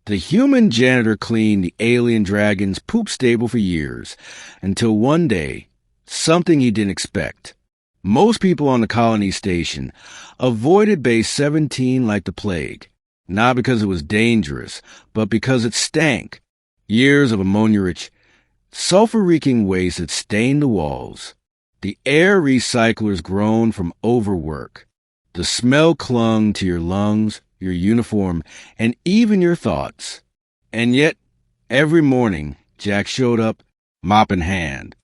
The human janitor cleaned the alien dragon's poop stable for years, until one day, something he didn't expect. Most people on the colony station avoided Base 17 like the plague, not because it was dangerous, but because it stank. Years of ammonia-rich, sulfur-reeking waste had stained the walls. The air recyclers groaned from overwork. The smell clung to your lungs, your uniform, and even your thoughts. And yet, every morning, Jack showed up, mop in hand,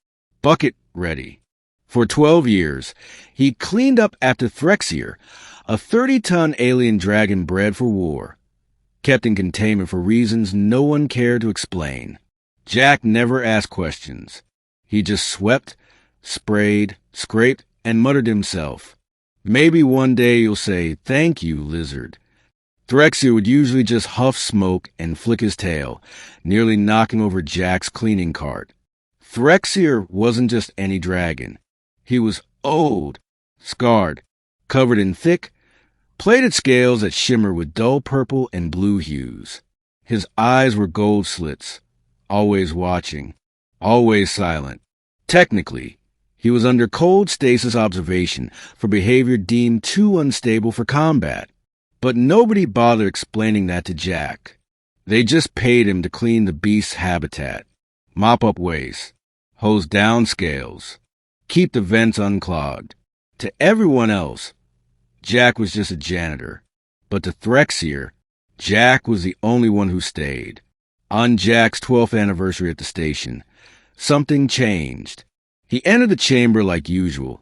bucket ready. For 12 years, he cleaned up after Threxier, a 30-ton alien dragon bred for war, kept in containment for reasons no one cared to explain. Jack never asked questions. He just swept, sprayed, scraped, and muttered to himself. Maybe one day you'll say, "Thank you, lizard." Threxier would usually just huff smoke and flick his tail, nearly knocking over Jack's cleaning cart. Threxier wasn't just any dragon. He was old, scarred, covered in thick, plated scales that shimmer with dull purple and blue hues. His eyes were gold slits, always watching, always silent. Technically, he was under cold stasis observation for behavior deemed too unstable for combat. But nobody bothered explaining that to Jack. They just paid him to clean the beast's habitat, mop up waste, hose down scales, keep the vents unclogged. To everyone else, Jack was just a janitor. But to Threxier, Jack was the only one who stayed. On Jack's 12th anniversary at the station, something changed. He entered the chamber like usual,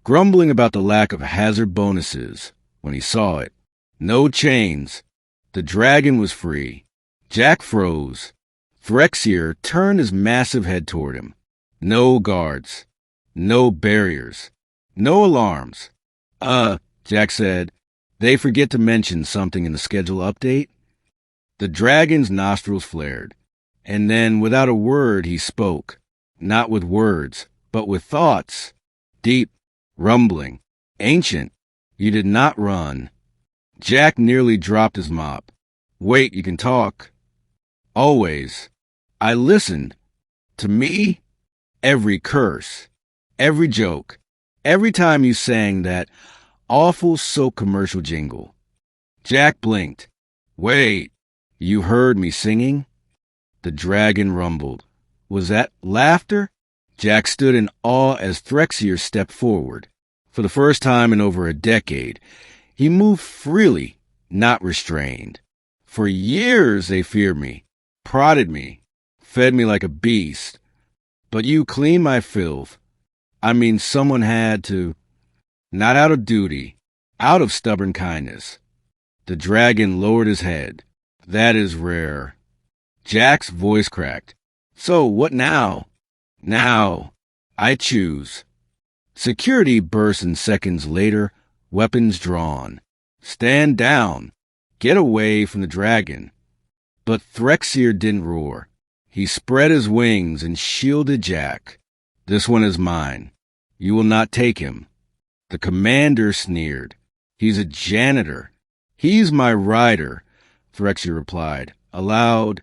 grumbling about the lack of hazard bonuses. When he saw it, no chains. The dragon was free. Jack froze. Threxier turned his massive head toward him. No guards. No barriers. No alarms. Jack said, "They forget to mention something in the schedule update." The dragon's nostrils flared. And then, without a word, he spoke. Not with words, but with thoughts. Deep, rumbling, ancient. "You did not run." Jack nearly dropped his mop. "Wait, you can talk." "Always. I listened. To me, every curse, every joke, every time you sang that awful soap commercial jingle." Jack blinked. "Wait, you heard me singing?" The dragon rumbled. "Was that laughter?" Jack stood in awe as Threxier stepped forward. For the first time in over a decade, he moved freely, not restrained. For years they feared me, prodded me, fed me like a beast. But you cleaned my filth. I mean, someone had to. Not out of duty, out of stubborn kindness. The dragon lowered his head. "That is rare." Jack's voice cracked. "So, what now?" "Now, I choose." Security burst in seconds later, weapons drawn. "Stand down. Get away from the dragon." But Threxier didn't roar. He spread his wings and shielded Jack. "This one is mine. You will not take him." The commander sneered. "He's a janitor." "He's my rider," Threxier replied, aloud,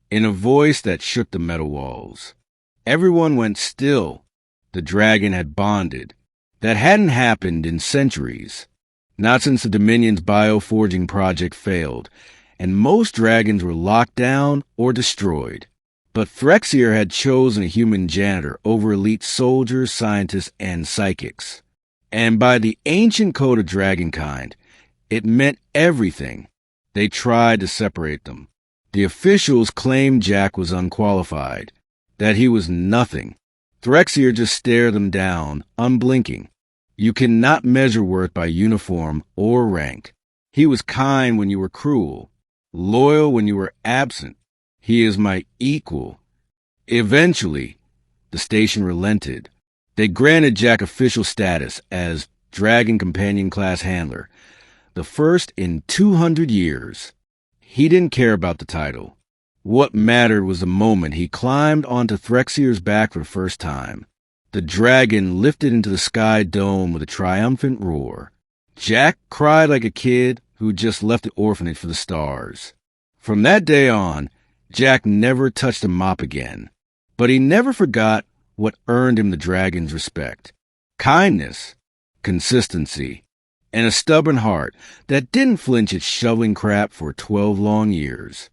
in a voice that shook the metal walls. Everyone went still. The dragon had bonded. That hadn't happened in centuries. Not since the Dominion's bioforging project failed, and most dragons were locked down or destroyed. But Threxier had chosen a human janitor over elite soldiers, scientists, and psychics. And by the ancient code of dragonkind, it meant everything. They tried to separate them. The officials claimed Jack was unqualified, that he was nothing. Threxier just stared them down, unblinking. You cannot measure worth by uniform or rank. He was kind when you were cruel, loyal when you were absent. He is my equal. Eventually, the station relented. They granted Jack official status as Dragon Companion Class Handler, the first in 200 years. He didn't care about the title. What mattered was the moment he climbed onto Threxier's back for the first time. The dragon lifted into the sky dome with a triumphant roar. Jack cried like a kid who just left the orphanage for the stars. From that day on, Jack never touched a mop again. But he never forgot what earned him the dragon's respect. Kindness, consistency, and a stubborn heart that didn't flinch at shoveling crap for 12 long years.